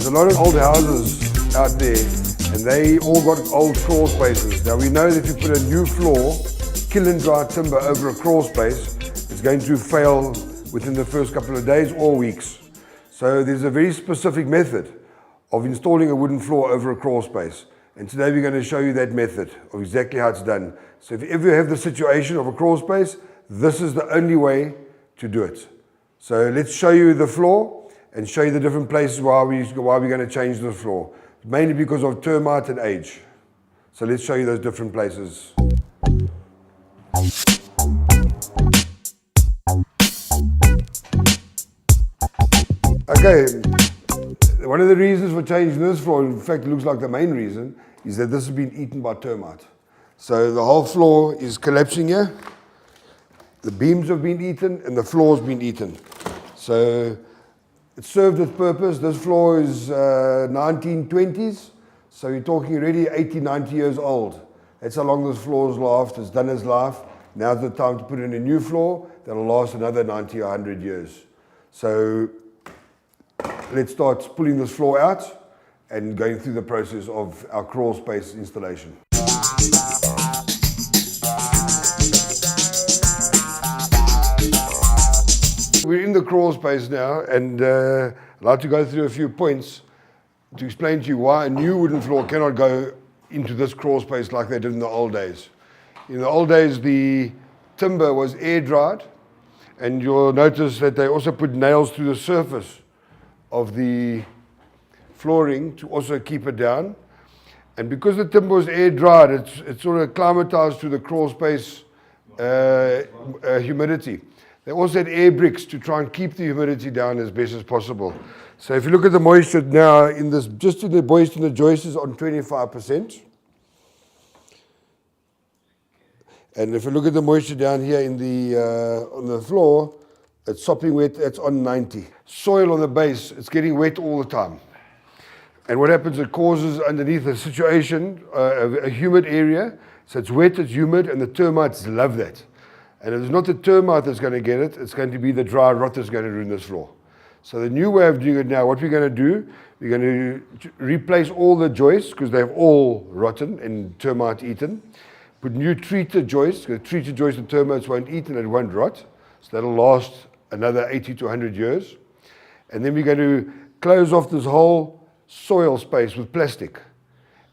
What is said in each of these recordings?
a lot of old houses out there and they all got old crawl spaces. Now we know that if you put a new floor, kill and dry timber over a crawl space, it's going to fail within the first couple of days or weeks. So there's a very specific method of installing a wooden floor over a crawl space. And today we're going to show you that method of exactly how it's done. So if you ever have the situation of a crawl space, this is the only way to do it. So let's show you the floor and show you the different places why we're going to change the floor. Mainly because of termite and age. So let's show you those different places. Okay, one of the reasons for changing this floor, in fact it looks like the main reason, is that this has been eaten by termite. So the whole floor is collapsing here. The beams have been eaten and the floor has been eaten. So it served its purpose. This floor is 1920s, so you're talking already 80, 90 years old. That's how long this floor has lasted. It's done its life. Now's the time to put in a new floor that'll last another 90 or 100 years. So let's start pulling this floor out and going through the process of our crawl space installation. We're in the crawl space now, and I'd like to go through a few points to explain to you why a new wooden floor cannot go into this crawl space like they did in the old days. In the old days, the timber was air dried, and you'll notice that they also put nails through the surface of the flooring to also keep it down. And because the timber was air dried, it's sort of climatized to the crawl space humidity. They also had air bricks to try and keep the humidity down as best as possible. So if you look at the moisture now, in this, just in the moisture in the joist is on 25%. And if you look at the moisture down here in the on the floor, it's sopping wet, it's on 90. Soil on the base, it's getting wet all the time. And what happens, it causes underneath a situation, a humid area. So it's wet, it's humid, and the termites love that. And it's not the termite that's going to get it, it's going to be the dry rot that's going to ruin this floor. So the new way of doing it now, what we're going to do, we're going to replace all the joists, because they've all rotten and termite eaten. Put new treated joists, because treated joists the termites won't eat and it won't rot. So that'll last another 80 to 100 years. And then we're going to close off this whole soil space with plastic.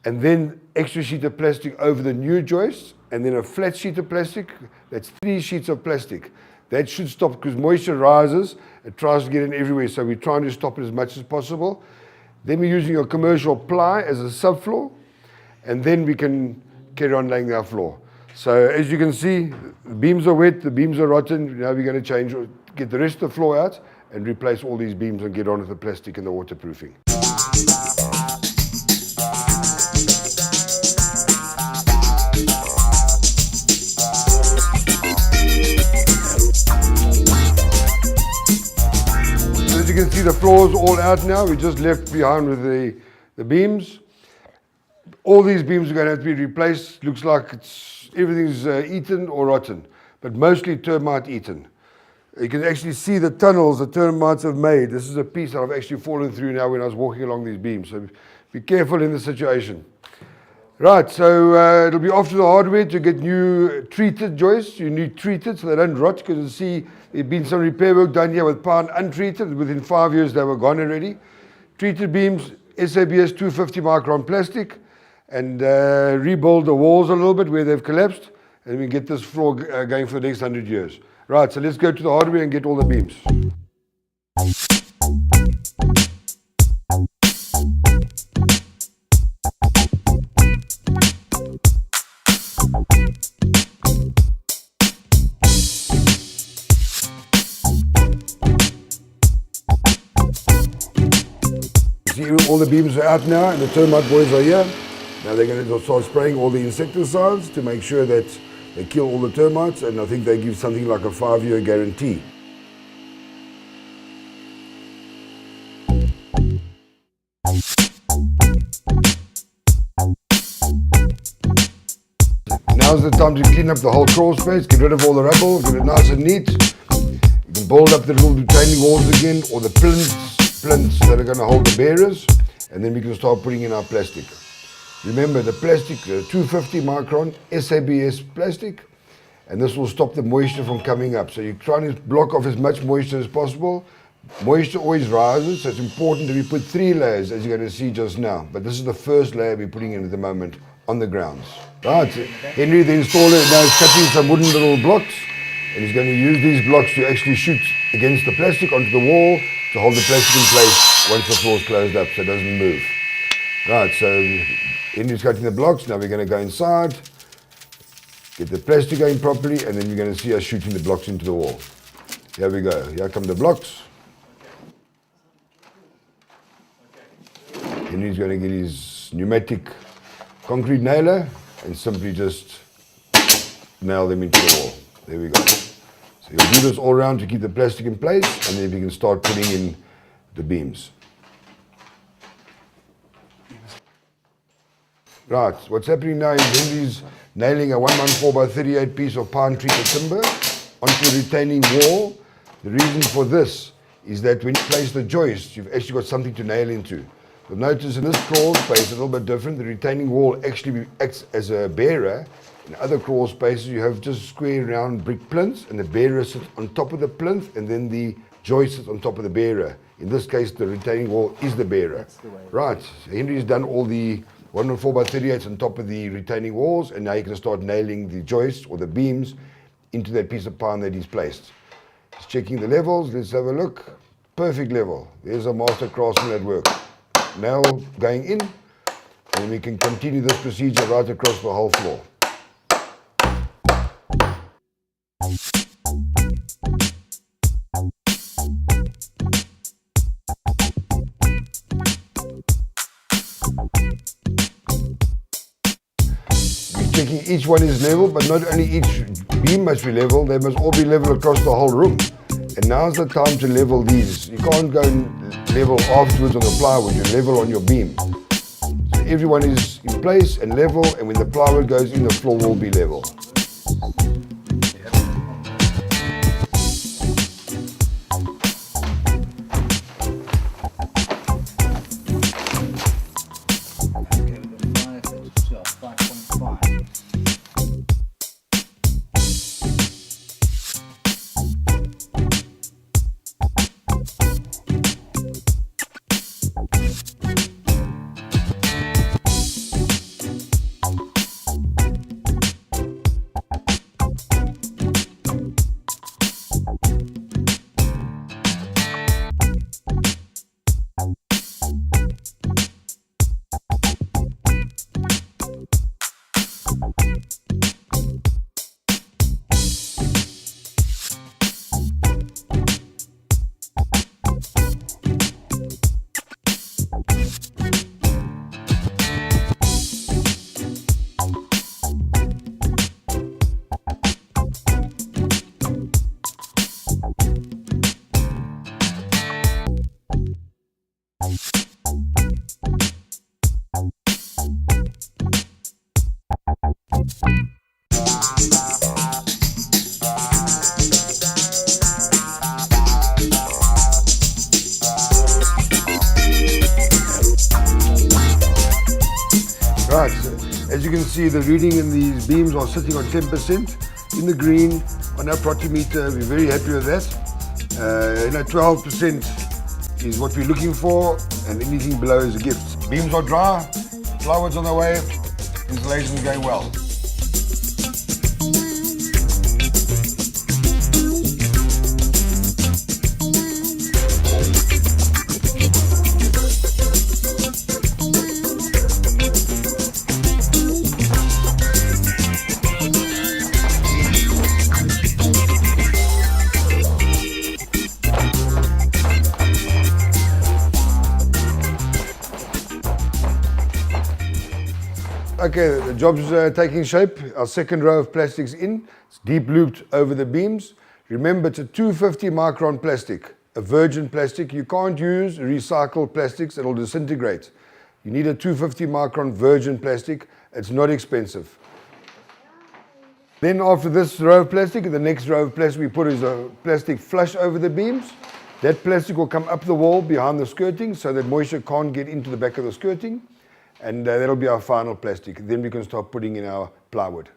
And then extra sheet of plastic over the new joists, and then a flat sheet of plastic. That's 3 sheets of plastic. That should stop, because moisture rises, it tries to get in everywhere, so we're trying to stop it as much as possible. Then we're using a commercial ply as a subfloor, and then we can carry on laying our floor. So as you can see, the beams are wet, the beams are rotten. Now we're going to get the rest of the floor out and replace all these beams and get on with the plastic and the waterproofing. You can see the floor's all out now. We just left behind with the beams. All these beams are going to have to be replaced. Looks like everything's eaten or rotten, but mostly termite eaten. You can actually see the tunnels the termites have made. This is a piece that I've actually fallen through now when I was walking along these beams. So be careful in this situation. Right, so it'll be off to the hardware to get new treated joists. You need treated so they don't rot, because you see there's been some repair work done here with pine untreated. Within 5 years they were gone already. Treated beams, SABS 250 micron plastic, and rebuild the walls a little bit where they've collapsed, and we can get this floor going for the next 100 years. Right, so let's go to the hardware and get all the beams. See, all the beams are out now and the termite boys are here. Now they're going to start spraying all the insecticides to make sure that they kill all the termites, and I think they give something like a 5-year guarantee. Now's the time to clean up the whole crawl space, get rid of all the rubble, get it nice and neat. You can build up the little retaining walls again, or the plinths that are going to hold the bearers. and then we can start putting in our plastic. Remember the plastic, 250 micron SABS plastic, and this will stop the moisture from coming up. So you're trying to block off as much moisture as possible. Moisture always rises, so it's important that we put 3 layers, as you're going to see just now. But this is the first layer we're putting in at the moment on the grounds. Right, Henry, the installer, now is cutting some wooden little blocks, and he's going to use these blocks to actually shoot against the plastic onto the wall to hold the plastic in place once the floor's closed up so it doesn't move. Right, so Henry's cutting the blocks. Now we're going to go inside, get the plastic going properly, and then you're going to see us shooting the blocks into the wall. Here we go. Here come the blocks. Henry's going to get his pneumatic concrete nailer and simply just nail them into the wall. There we go. So you'll do this all around to keep the plastic in place, and then you can start putting in the beams. Right, what's happening now is Henry's nailing a 114 by 38 piece of pine treated timber onto a retaining wall. The reason for this is that when you place the joist, you've actually got something to nail into. You'll notice in this crawl space, it's a little bit different. The retaining wall actually acts as a bearer. In other crawl spaces, you have just square round brick plinths, and the bearer sits on top of the plinth, and then the joist sits on top of the bearer. In this case, the retaining wall is the bearer. That's the way. Right, so Henry's done all the 114 by 38s on top of the retaining walls, and now you can start nailing the joists or the beams into that piece of pine that he's placed. He's checking the levels. Let's have a look. Perfect level. There's a master craftsman at work. Nail going in, and we can continue this procedure right across the whole floor. Checking each one is level, but not only each beam must be level, they must all be level across the whole room. And now's the time to level these. You can't go and level afterwards on the plywood, you level on your beam. So everyone is in place and level, and when the plywood goes in, the floor will be level. Right, so as you can see, the reading in these beams are sitting on 10% in the green on our protimeter. We're very happy with that. 12% is what we're looking for, and anything below is a gift. Beams are dry, plywood's on the way, installation is going well. Okay, the job's taking shape. Our second row of plastics in. It's deep looped over the beams. Remember, it's a 250 micron plastic, a virgin plastic. You can't use recycled plastics, it'll disintegrate. You need a 250 micron virgin plastic. It's not expensive. Then after this row of plastic, the next row of plastic we put is a plastic flush over the beams. That plastic will come up the wall behind the skirting so that moisture can't get into the back of the skirting, and that'll be our final plastic. Then we can start putting in our plywood.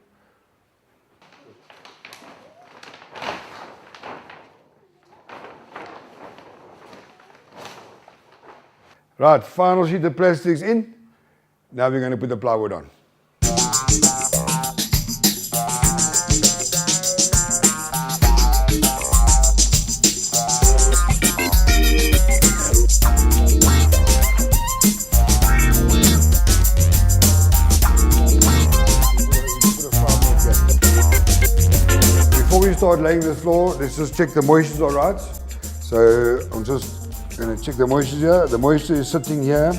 Right, final sheet of plastics in. Now we're going to put the plywood on. Before we start laying the floor, let's just check the moisture's all right. So I'm just going to check the moisture here. The moisture is sitting here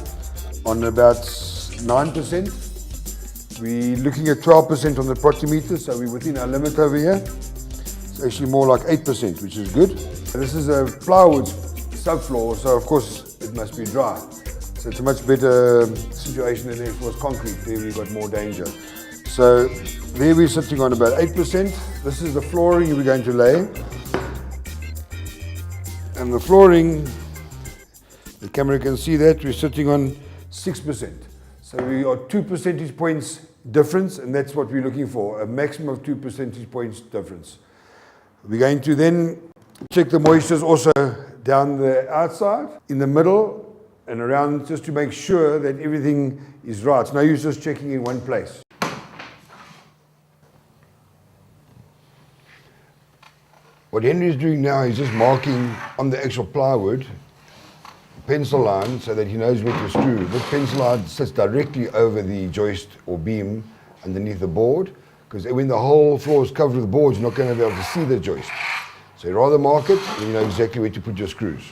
on about 9%. We're looking at 12% on the protimeter, so we're within our limit over here. It's actually more like 8%, which is good. This is a plywood subfloor, so of course it must be dry. So it's a much better situation than if it was concrete. There we've got more danger. So there we're sitting on about 8%. This is the flooring we're going to lay. And the flooring, the camera can see that, we're sitting on 6%. So we are 2 percentage points difference, and that's what we're looking for, a maximum of 2 percentage points difference. We're going to then check the moistures also down the outside, in the middle, and around, just to make sure that everything is right. It's no use just checking in one place. What Henry is doing now is just marking on the actual plywood pencil line so that he knows where to screw. This pencil line sits directly over the joist or beam underneath the board, because when the whole floor is covered with boards, you're not going to be able to see the joist. So you rather mark it, and you know exactly where to put your screws.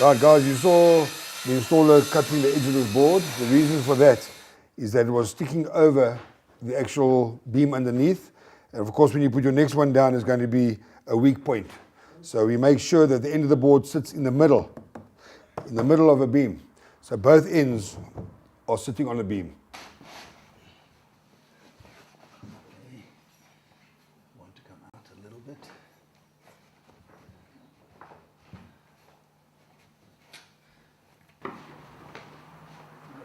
Right guys, you saw the installer cutting the edge of this board. The reason for that is that it was sticking over the actual beam underneath. And of course when you put your next one down, it's going to be a weak point. So we make sure that the end of the board sits in the middle of a beam. So both ends are sitting on the beam. Want to come out a little bit.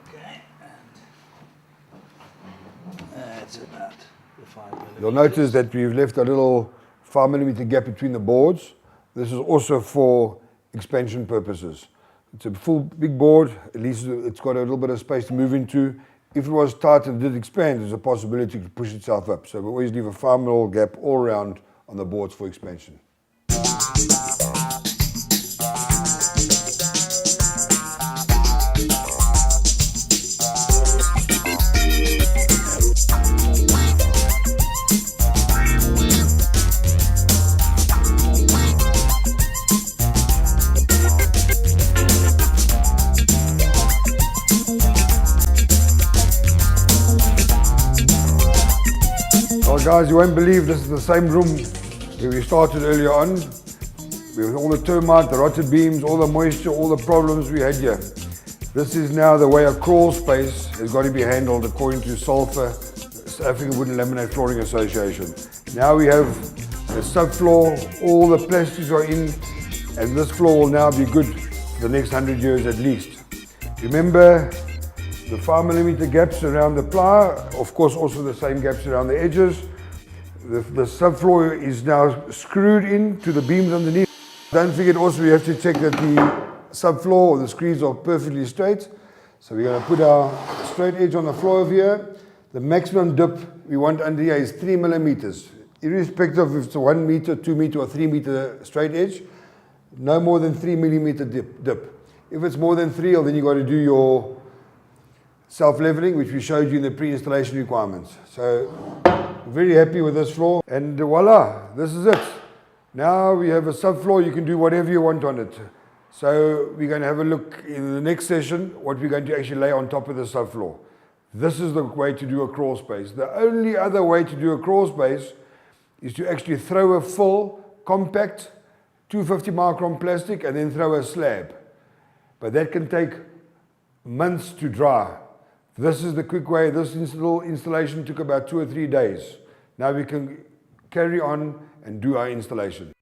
Okay, and that's about the 5mm. You'll notice that we've left a little 5mm gap between the boards. This is also for expansion purposes. It's a full big board, at least it's got a little bit of space to move into. If it was tight and did expand, there's a possibility to push itself up. So we always leave a 5mm gap all around on the boards for expansion. Well guys, you won't believe this is the same room where we started earlier on. With all the termite, the rotted beams, all the moisture, all the problems we had here. This is now the way a crawl space has got to be handled according to SALFA, South African Wood and Laminate Flooring Association. Now we have the subfloor, all the plastics are in, and this floor will now be good for the next 100 years at least. Remember, the 5mm gaps around the ply, of course also the same gaps around the edges. The subfloor is now screwed in to the beams underneath. Don't forget also we have to check that the subfloor or the screeds are perfectly straight. So we're going to put our straight edge on the floor over here. The maximum dip we want under here is 3mm. Irrespective if it's a 1 meter, 2 meter or 3 meter straight edge, no more than 3mm dip. If it's more than 3, then you've got to do your self-leveling, which we showed you in the pre-installation requirements. So, very happy with this floor. And voila, this is it. Now we have a subfloor, you can do whatever you want on it. So, we're going to have a look in the next session, what we're going to actually lay on top of the subfloor. This is the way to do a crawl space. The only other way to do a crawl space is to actually throw a full, compact, 250 micron plastic and then throw a slab. But that can take months to dry. This is the quick way. This little installation took about 2 or 3 days. Now we can carry on and do our installation.